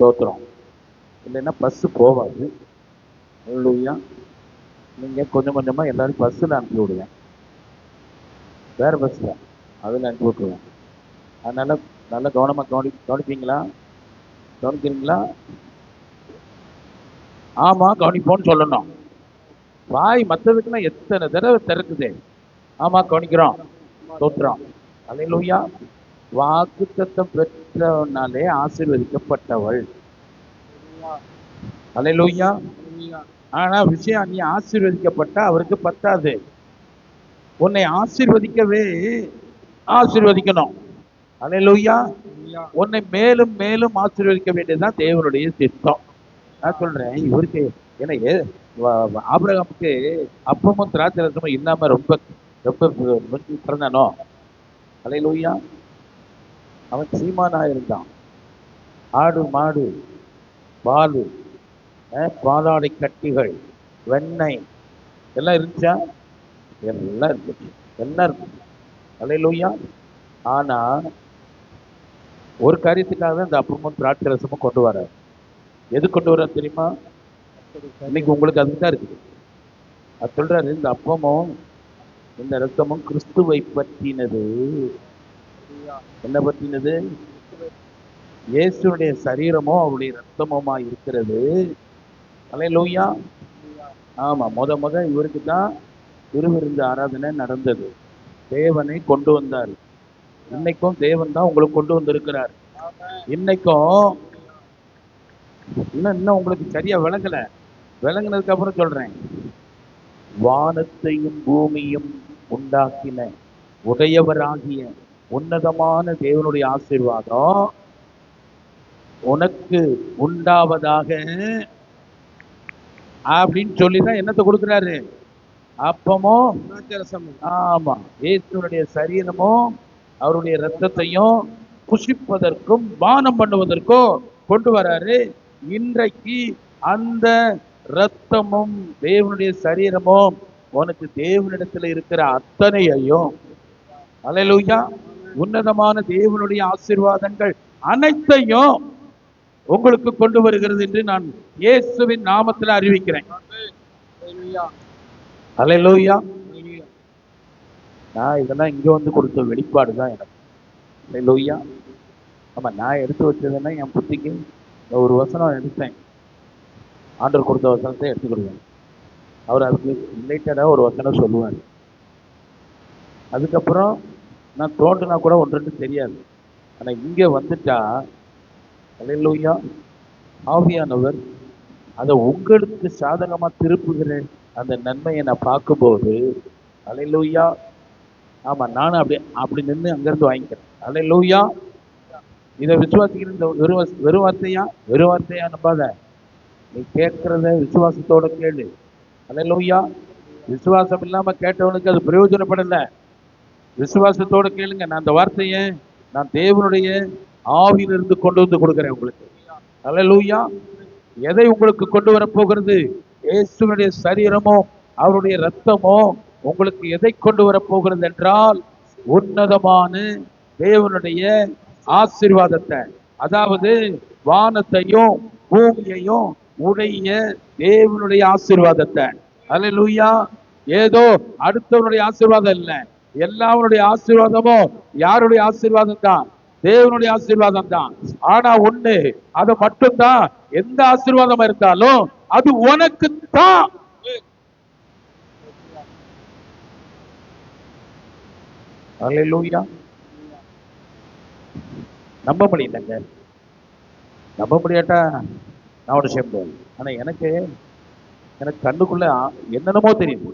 தோத்துறோம், இல்லைன்னா பஸ்ஸு போகாது. இல்லையா? நீங்கள் கொஞ்சம் கொஞ்சமாக எல்லாரும் பஸ்ஸில் அனுப்பி விடுவேன், வேறு பஸ்ஸில் அதில் அனுப்பி விட்டுருவேன். அதனால் நல்லா கவனமாக கவனிப்பீங்களா? கவனிக்கிறீங்களா? ஆமாம் கவனிப்போன்னு சொல்லணும். வாய் மற்றதுக்குன்னா எத்தனை தடவை திறக்குது. ஆமா கவனிக்கிறோம், தோற்றுறோம். அல்லேலூயா. வாக்குத்தத்தம் பெற்றவனாலே ஆசீர்வதிக்கப்பட்டவள். அல்லேலூயா. ஆனா விஷயம், நீ ஆசீர்வதிக்கப்பட்ட அவருக்கு பத்தாது. உன்னை ஆசீர்வதிக்கவே ஆசீர்வதிக்கணும். அல்லேலூயா. உன்னை மேலும் மேலும் ஆசீர்வதிக்க வேண்டியதுதான் தேவனுடைய சித்தம். நான் சொல்றேன், இவருக்கு என்ன ஆபிரகாமுக்கு அப்பமும் திராட்சை ரசமும் இல்லாம ரொம்ப பிறந்தானோ? அல்லேலூயா. அவன் சீமானா இருந்தான். ஆடு மாடு பால் பாலாடை கட்டிகள் வெண்ணெய் எல்லாம் இருந்துச்சா? எல்லாம் இருந்துச்சு, எல்லாம் இருந்துச்சு. அல்லேலூயா. ஆனா ஒரு காரியத்துக்காக தான் இந்த அப்பமும் திராட்சை ரசமும் கொண்டு வர. எது கொண்டு வர தெரியுமா? இன்னைக்கு உங்களுக்கு அதுக்கு தான் இருக்குது. அது சொல்றாரு, இந்த அப்பமும் இந்த ரத்தமும் கிறிஸ்துவை பற்றினது. என்ன பற்றினது? இயேசுடைய சரீரமோ அவருடைய ரத்தமுமா இருக்கிறது. அல்லேலூயா. ஆமா, முத இவருக்கு தான் திருவிருந்து ஆராதனை நடந்தது. தேவனை கொண்டு வந்தார். இன்னைக்கும் தேவன் தான் உங்களுக்கு கொண்டு வந்திருக்கிறார். இன்னைக்கும் இன்னும் உங்களுக்கு சரியா விளங்கல. விளங்கினதுக்கு அப்புறம் சொல்றேன். வானத்தையும் பூமியும் உண்டாக்கின உடையவராகிய உன்னதமான தேவனுடைய ஆசீர்வாதம் உனக்கு உண்டாவதாக அப்படின்னு சொல்லிதான் என்னத்தை கொடுக்கிறாரு? அப்பமோ, ஆமா, இயேசுனுடைய சரீரமும் அவருடைய ரத்தத்தையும் புசிப்பதற்கும் பானம் பண்ணுவதற்கும் கொண்டு வராரு. இன்றைக்கு அந்த ரத்தமும் தேவனுடைய சரீரமும் உனக்கு தேவனிடத்துல இருக்கிற அத்தனையையும், அல்லேலூயா, உன்னதமான தேவனுடைய ஆசீர்வாதங்கள் அனைத்தையும் உங்களுக்கு கொண்டு வருகிறது என்று நான் இயேசுவின் நாமத்தில் அறிவிக்கிறேன். அல்லேலூயா. நான் இதெல்லாம் இங்க வந்து கொடுத்த வெளிப்பாடு தான் எனக்கு. அல்லேலூயா. ஆமா, நான் எடுத்து வச்சதுன்னா என் புத்திக்கு ஒரு வசனம் எடுத்தேன். ஆண்டவர் கொடுத்த வசனத்தை எடுத்துக்கிடுவேன். அவர் அதுக்கு ரிலேட்டடாக ஒரு வசனம் சொல்லுவார். அதுக்கப்புறம் நான் தோன்றுனா கூட ஒன்று ரெண்டு தெரியாது. ஆனால் இங்கே வந்துட்டா, அல்லேலூயா, ஆவியானவர் அதை உங்களுக்கு சாதகமாக திருப்புகிற அந்த நன்மையை நான் பார்க்கும்போது, அல்லேலூயா, ஆமாம், நானும் அப்படி நின்று அங்கேருந்து வாங்கிக்கிறேன். அல்லேலூயா. இதை விசுவாசிக்கிற இந்த வெறும் வார்த்தையா நம்பாத. நீ கேட்கறத விசுவாசத்தோட கேளு. அல்லேலூயா. விசுவாசம் இல்லாம கேட்டவனுக்கு அது பிரயோஜனப்படல. விசுவாசத்தோட கேளுங்க. நான் அந்த வார்த்தையை நான் தேவனுடைய ஆவியிலிருந்து கொண்டு வந்து கொடுக்கிறேன் உங்களுக்கு. அல்லேலூயா. எதை உங்களுக்கு கொண்டு வரப்போகிறது? இயேசுனுடைய சரீரமோ அவருடைய ரத்தமோ உங்களுக்கு எதை கொண்டு வரப்போகிறது என்றால், உன்னதமான தேவனுடைய ஆசீர்வாதத்தை, அதாவது வானத்தையும் பூமியையும் உடைய தேவனுடைய ஆசீர்வாதத்தை. அல்லேலூயா. ஏதோ அடுத்தவனுடைய ஆசீர்வாதம் இல்ல, எல்லாருடைய ஆசீர்வாதமும் யாருடைய ஆசீர்வாதம் தான்? தேவனுடைய ஆசீர்வாதம் தான். ஆனா ஒண்ணு, அது மட்டும்தான். எந்த ஆசீர்வாதமா இருந்தாலும் அது உனக்கு தான். அல்லேலூயா. நம்ப முடியலங்க. நம்ப முடியாட்டா நான் ஒரு விஷயம் போய், ஆனா எனக்கு கண்ணுக்குள்ள என்னென்னமோ தெரியுது.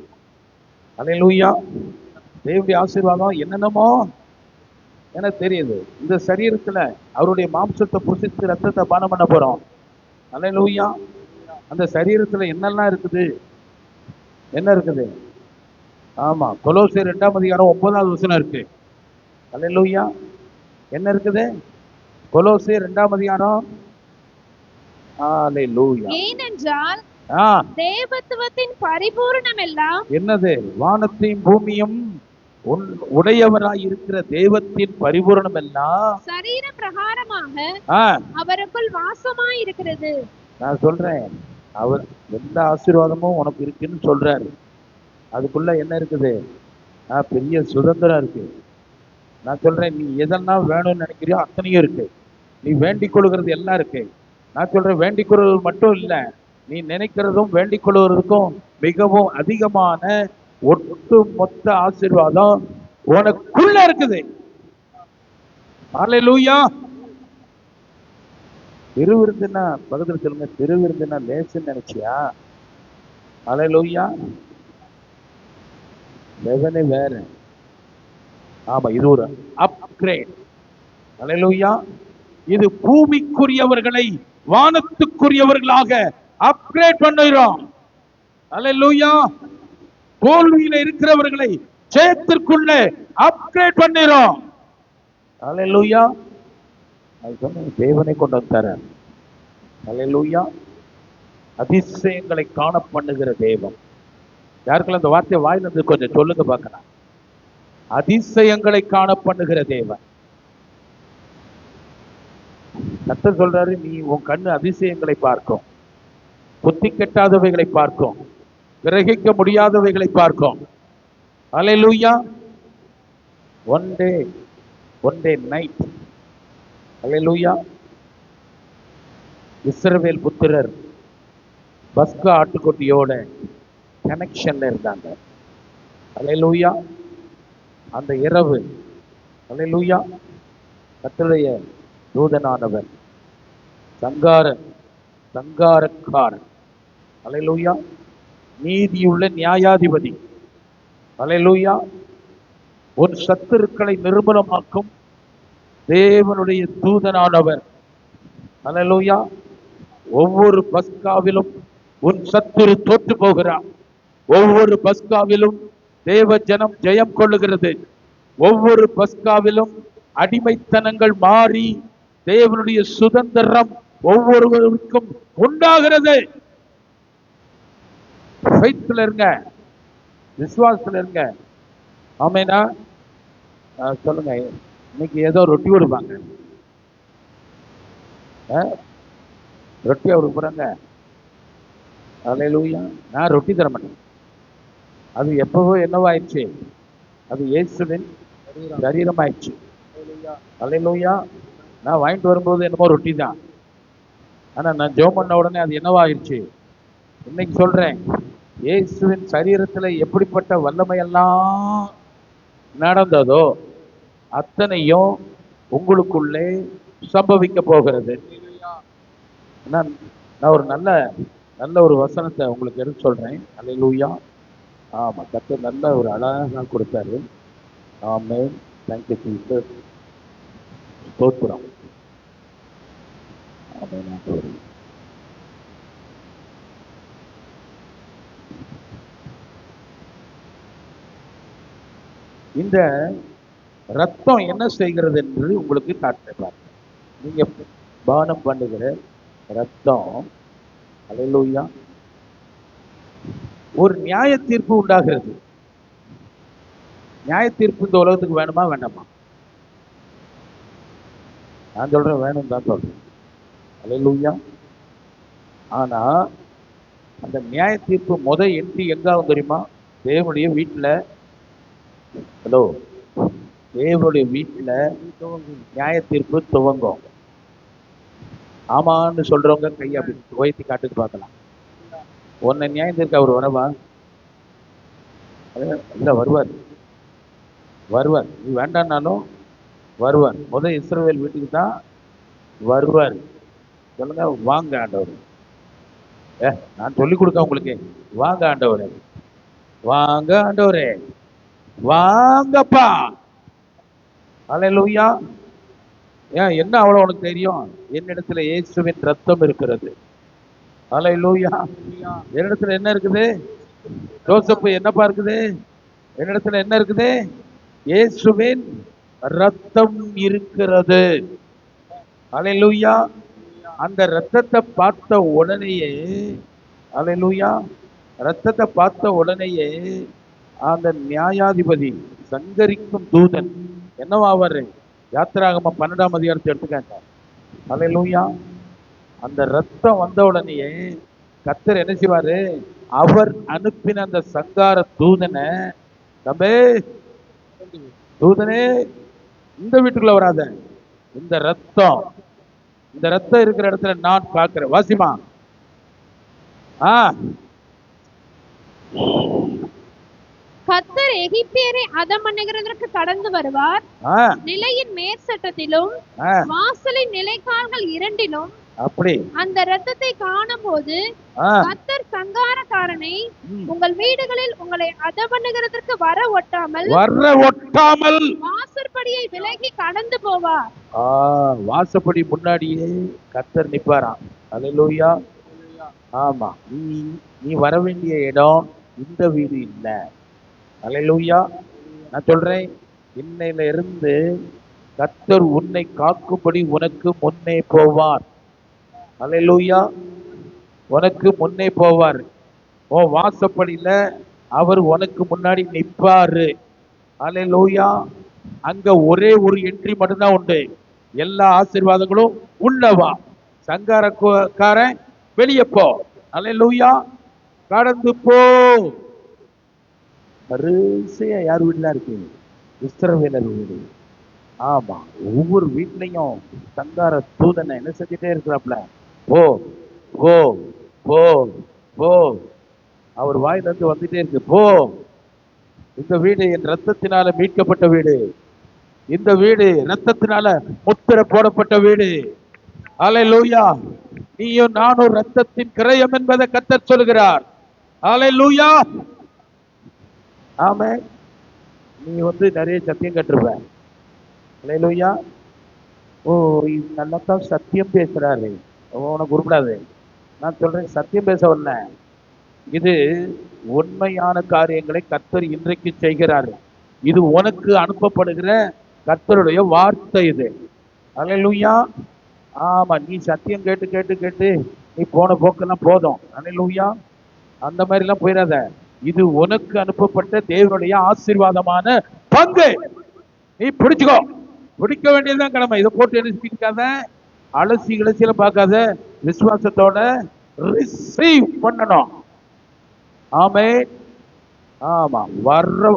அல்லேலூயா. தேவனுடைய ஆசீர்வாதம் என்னென்னமோ எனக்கு தெரியுது. இந்த சரீரத்துல அவருடைய மாம்சத்தை புசித்து ரத்தத்தை பானம் பண்ண போறோம். அல்லேலூயா. அந்த சரீரத்துல என்னெல்லாம் இருக்குது? என்ன இருக்குது? ஆமா, கொலோசியர் 2:9 வசனம் இருக்கு. அல்லேலூயா. என்ன இருக்குது? கொலோசியர் 2:9. அல்லேலூயா. ஏனென்றால் தேவத்துவத்தின் பரிபூரணம் எல்லாம் என்னது? வானத்தையும் பூமியும் உடையவராய் இருக்கிற தேவத்தின் பரிபூரணம் எல்லாம் சரீர பிரகாரமாக அவருக்குள் வாசமாய் இருக்கிறது. நான் சொல்றேன், அவர் எந்த ஆசீர்வாதமும் உனக்கு இருக்குன்னு சொல்றாரு. அதுக்குள்ள என்ன இருக்குது? பெரிய சுதந்திரம் இருக்கு. நான் சொல்றேன், நீ எதெல்லாம் வேணும்னு நினைக்கிறியோ அத்தனையும் இருக்கு. நீ வேண்டிக் கொள்கிறது எல்லாம் இருக்கு. நான் சொல்றேன், வேண்டிக் கொள்வது மட்டும் இல்லை, நீ நினைக்கிறதும் வேண்டிக் கொள்வதற்கும் மிகவும் அதிகமான ஒட்டு மொத்த ஆசீர்வாதம் உனக்குள்ள இருக்குது. அல்லேலூயா. திருவிருந்துன்னா பக்கத்துல சொல்லுங்க, திருவிருந்துன்னா லேசுன்னு நினைச்சியா? அல்லேலூயா. வெவனே வேற. ஆமா, இது ஒரு அப்கிரேட். அல்லேலூயா. இது பூமிக்குரியவர்களை வானத்துக்குரியவர்களாக அப்கிரேட் பண்ணுகிறோம். அல்லேலூயா. தோல்வியில இருக்கிறவர்களை ஜெயத்திற்குள்ள அப்கிரேட் பண்ணுகிறோம். அல்லேலூயா. அது சொன்ன தேவனை கொண்டு வந்தார். அல்லேலூயா. அதிசயங்களை காண பண்ணுகிற தேவன். யாருக்கெல்லாம் அந்த வார்த்தை வாயிலிருந்து கொஞ்சம் சொல்லுங்க பார்க்கலாம். அதிசயங்களை காண பண்ணுகிற தேவன். கர்த்தர் சொல்றாரு, நீ உன் கண்ணு அதிசயங்களை பார்க்கும், புத்தி கெட்டாதவைகளை பார்க்கும், கிரகிக்க முடியாதவைகளை பார்க்கும். அல்லேலூயா. One day night. அல்லேலூயா. இஸ்ரவேல் புத்திரர் பஸ்கா ஆட்டுக்குட்டியோட கனெக்ஷன்ல இருந்தாங்க. அல்லேலூயா. அந்த இரவு அல்லேலூயா கர்த்தருடைய தூதனானவர் சங்காரக்காரன் அல்லேலூயா நீதியுள்ள நியாயாதிபதி அல்லேலூயா உன் சத்துருக்களை நிர்மூலமாக்கும் தேவனுடைய தூதனானவர் அல்லேலூயா ஒவ்வொரு பஸ்காவிலும் உன் சத்துரு தோற்று போகிறான். ஒவ்வொரு பஸ்காவிலும் தேவ ஜனம் ஜெயம் கொள்ளுகிறது. ஒவ்வொரு பஸ்காவிலும் அடிமைத்தனங்கள் மாறி தேவனுடைய சுதந்திரம் ஒவ்வொருவருக்கும் உண்டாகிறது. இருங்க, விசுவாசத்துல இருங்க. ஆமேனா சொல்லுங்க. இன்னைக்கு ஏதோ ரொட்டி கொடுப்பாங்க, ரொட்டி அவருக்கு போறாங்க. அல்லேலூயா. நான் ரொட்டி தர மாட்டேன். அது எப்பவோ என்னவோ ஆயிடுச்சு. அது இயேசுவின் சரீரம் ஆயிடுச்சு. அல்லேலூயா. நான் வாங்கிட்டு வரும்போது என்னமோ ரொட்டி தான். ஆனா நான் ஜெபம் பண்ண உடனே அது என்னவோ ஆயிடுச்சு. இன்னைக்கு சொல்றேன், இயேசுவின் சரீரத்துல எப்படிப்பட்ட வல்லமையெல்லாம் நடந்ததோ அத்தனையும் உங்களுக்குள்ளே சம்பவிக்க போகிறது. நான் ஒரு நல்ல ஒரு வசனத்தை உங்களுக்கு எடுத்து சொல்றேன். அல்லேலூயா. ஆமா, கர்த்தர் நல்ல ஒரு அழகா கொடுத்தாரு. ஆமென். Thank you Jesus. ஸ்தோத்திரம். ஆமென். இந்த ரத்தம் என்ன செய்கிறது என்று உங்களுக்கு காட்டுறாங்க. நீங்க பானம் பண்ணுகிற ரத்தம் அல்லேலூயா ஒரு நியாய தீர்ப்பு உண்டாகிறது. நியாய தீர்ப்பு இந்த உலகத்துக்கு வேணுமா வேண்டாமா? நான் சொல்றேன் வேணும் தான் சொல்றேன். அல்லேலூயா. ஆனா அந்த நியாய தீர்ப்பு என்ட்ரி எங்காகும் தெரியுமா? தேவனுடைய வீட்டுல. ஹலோ, தேவனுடைய வீட்டுல நியாய தீர்ப்பு துவங்கும். ஆமான்னு சொல்றவங்க கையை அப்படி உயர்த்தி காட்டுக்கு பார்க்கலாம். உன்னை நியாயம் தீர்க்க அவர் வரவா? இல்ல, வருவார். நீ வேண்டான்னாலும் வருவார். இஸ்ரவேல் வீட்டுக்கு தான் வருவார். சொல்லுங்க, வாங்க ஆண்டவர். நான் சொல்லி கொடுக்க உங்களுக்கு. வாங்க ஆண்டவரே, வாங்க ஆண்டவரே, வாங்கப்பா. அல்லேலூயா. ஏன் என்ன அவ்வளவு உனக்கு தெரியும்? என்னிடத்துல இயேசுவின் ரத்தம் இருக்கிறது. அல்லேலூயா. என்னிடத்துல என்ன இருக்குது? ஜோசப் என்னப்பா இருக்குது? என்னிடத்துல என்ன இருக்குது? இயேசுவின் ரத்தம் இருக்கிறது. அல்லேலூயா. அந்த ரத்தத்தை பார்த்த உடனேயே, அல்லேலூயா, ரத்தத்தை பார்த்த உடனேயே அந்த நியாயாதிபதி சங்கரிக்கும் தூதன் என்னவாவாரு? யாத்திராகமம் 12ஆம் அதிகாரத்தை எடுத்துக்காங்க. அல்லேலூயா. அந்த ரத்தம் வந்த உடனேயே கர்த்தர் என்ன செய்வாரு? அவர் அனுப்பின அந்த சங்கார தூதனை, தூதனே இந்த வீட்டுக்குள்ள வராத, இந்த ரத்தம் இருக்கிற இடத்துல நான் பார்க்கிறேன். வாசிமா. கர்த்தர் எகிப்தியரை அதம் பண்ணுகிறதற்கு கடந்து வருவார். நிலையின் மேற்சட்டத்திலும் வாசலின் நிலைக்கால்கள் இரண்டிலும் அப்படி அந்த ரத்தத்தை காணும் போது கர்த்தர் சங்காரக்காரனை உங்கள் வீடுகளில் உங்களை அதம் பண்ணுகிறதற்கு வர ஒட்டாமல் வாசற்படியை விலகி கடந்து போவார். வாசப்படி முன்னாடியே கர்த்தர் நிப்பாராம். அல்லேலூயா. ஆமா, நீ வர வேண்டிய இடம் இந்த வீடு இல்ல. அல்லேலூயா. நான் சொல்றேன், இன்னையில இருந்து கர்த்தர் உன்னை காக்கும்படி உனக்கு முன்னே போவார். அல்லேலூயா. உனக்கு முன்னே போவார். உன் வாசப்படியில அவர் உனக்கு முன்னாடி நிற்பாரு. அல்லேலூயா. அங்க ஒரே ஒரு என்ட்ரி மட்டும்தான் உண்டு. எல்லா ஆசீர்வாதங்களும் உள்ளவா. சங்காரக்காரன் வெளியே போ. அல்லேலூயா. கடந்து போ. வரிசையா யார் வீட்டுல இருக்கு? இஸ்ரவேலர் வீடு. ஆமா, ஒவ்வொரு வீட்லயும் சங்கார தூதனை என்ன செஞ்சுட்டே இருக்கிறாப்ல? போ போ போ போ. அவர் வாயிலிருந்து வந்துட்டே இருக்கு, போ, இந்த வீடு என் ரத்தத்தினால மீட்கப்பட்ட வீடு, இந்த வீடு ரத்தத்தினால முத்திரை போடப்பட்ட வீடு. அல்லேலூயா. நீயும் நானும் ரத்தத்தின் கிரயம் என்பதை கர்த்தர் சொல்கிறார். அல்லேலூயா. ஆமென். நீ நிறைய சத்தியம் கற்றுப்ப. அல்லேலூயா. ஓ, நல்லாத்தான் சத்தியம் பேசுறாரு, உனக்கு உருப்படாது. நான் சொல்றேன், சத்தியம் பேச வரல, இது உண்மையான காரியங்களை கர்த்தர் இன்றைக்கு செய்கிறார். இது உனக்கு அனுப்பப்படுகிற கர்த்தருடைய வார்த்தை இது. அல்லேலூயா. ஆமா, நீ சத்தியம் கேட்டு கேட்டு கேட்டு நீ போன போக்கெல்லாம் போதும். அல்லேலூயா. அந்த மாதிரி எல்லாம் போயிடாத. இது உனக்கு அனுப்பப்பட்ட தேவனுடைய ஆசீர்வாதமான பங்கு. நீ பிடிச்சுக்கோ. பிடிக்க வேண்டியதுதான் கடமை. இதை போட்டு எழுதிக்காத, அலசி இலசியில பார்க்காத, விசுவாசத்தோட ரிசீவ் பண்ணணும். ஆமே. ஆமா, வர்ற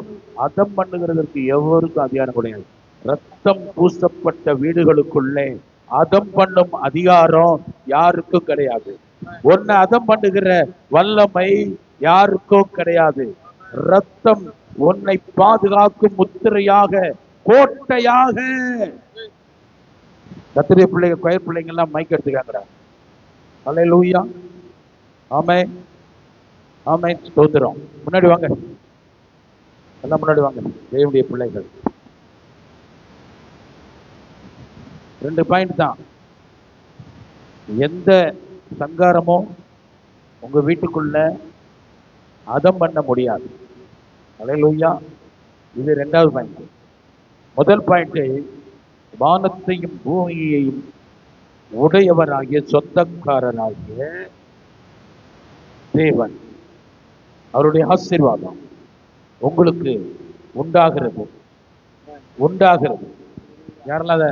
அதம் பண்ணுகிறதற்கு எவருக்கும் அதிகாரம் கிடையாது. ரத்தம் பூசப்பட்ட வீடுகளுக்குள்ளே அதம் பண்ணும் அதிகாரம் யாருக்கும் கிடையாது. ஒன்ன அதம் பண்ணுகிற வல்லமை யாருக்கும் கிடையாது. ரத்தம் உன்னை பாதுகாக்கும் முத்திரையாக, கோட்டையாக. கத்திரிய பிள்ளைங்க, கொயர் பிள்ளைங்க எல்லாம் மைக் எடுத்துக்காங்கடா. அல்லேலூயா. ஆமென். ஆமென். ஸ்தோத்திரம். முன்னாடி வாங்க, எல்லாம் முன்னாடி வாங்க. தேவனுடைய பிள்ளைகள் 2 பாயிண்ட் தான். எந்த சங்காரமும் உங்க வீட்டுக்குள்ள அதம் பண்ண முடியாது. அல்லேலூயா. இது 2வது பாயிண்ட். முதல் பாயிண்ட், வானத்தையும் பூமியையும் உடையவராகிய சொந்தக்காரராகிய தேவன், அவருடைய ஆசீர்வாதம் உங்களுக்கு உண்டாகிறது. யாரெல்லாம் அதை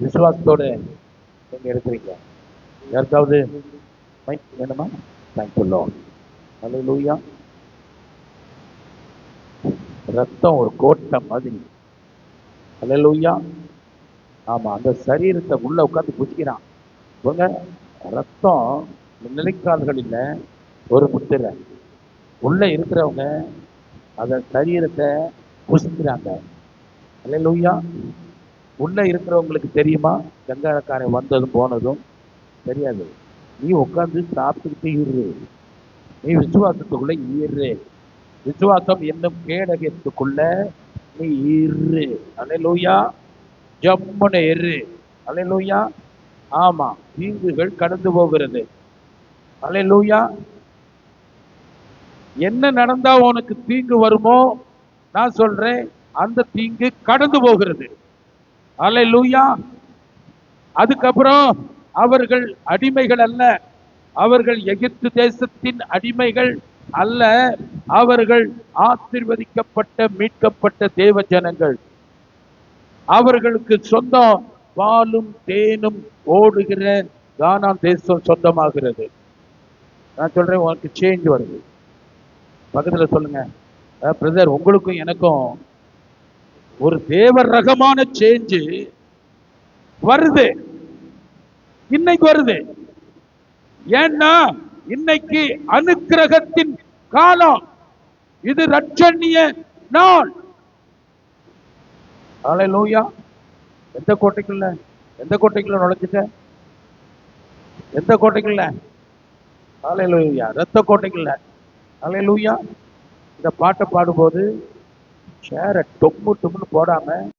விசுவாசத்தோட நீங்க எடுக்கிறீங்க? யாருக்காவது மைக் வேணுமா? Thank you Lord. அல்லேலூயா. ரத்தம் ஒரு கோட்டை மாதிரி. அல்லேலூயா. ஆமா, அந்த சரீரத்தை உள்ள உட்காந்து புதிக்கிறான். ரத்தம் நிலைக்கால்களில் ஒரு முத்திரை. உள்ள இருக்கிறவங்க அத சரீரத்தை புசிக்கிறாங்க. அல்லேலூயா. உள்ள இருக்கிறவங்களுக்கு தெரியுமா கங்காரக்காரன் வந்ததும் போனதும்? தெரியாது. நீ உட்காந்து சாப்பிட்டுக்கிட்டு இரு. நீ விசுவாசத்துக்குள்ள இரு. விசுவாசம் என்னும் கேடகத்துக்குள்ள நீ இரு. அல்லேலூயா. ஜம்முன்னு இரு. அல்லேலூயா. ஆமா, தீங்குகள் கடந்து போகிறது. அல்லேலூயா. என்ன நடந்தா உனக்கு தீங்கு வருமோ, நான் சொல்றேன், அந்த தீங்கு கடந்து போகிறது. அல்லேலூயா. அதுக்கப்புறம் அவர்கள் அடிமைகள் அல்ல, அவர்கள் எகிப்து தேசத்தின் அடிமைகள் அல்ல, அவர்கள் ஆசீர்வதிக்கப்பட்ட மீட்கப்பட்ட தேவ ஜனங்கள். அவர்களுக்கு சொந்தம் பாலும் தேனும் ஓடுகிற கானான் தேசம் சொந்தமாகிறது. நான் சொல்றேன், உனக்கு சேஞ்ச் வருது. பக்கத்துல சொல்லுங்க, பிரதர், உங்களுக்கும் எனக்கும் ஒரு தேவ ரகமான சேஞ்சு வருது. இன்னைக்கு வருது. ஏன்னா இன்னைக்கு அனுக்கிரகத்தின் காலம். இது ரட்சணிய நாள். அல்லேலூயா. எந்த கோட்டைக்குள்ள நுழைஞ்சிட்ட? எந்த கோட்டைக்குள்ள? அல்லேலூயா. ரத்த கோட்டைக்குள்ள. அல்லேலூயா. இந்த பாட்டை பாடும்போது சேர டொம்மு டொம்முன்னு போடாம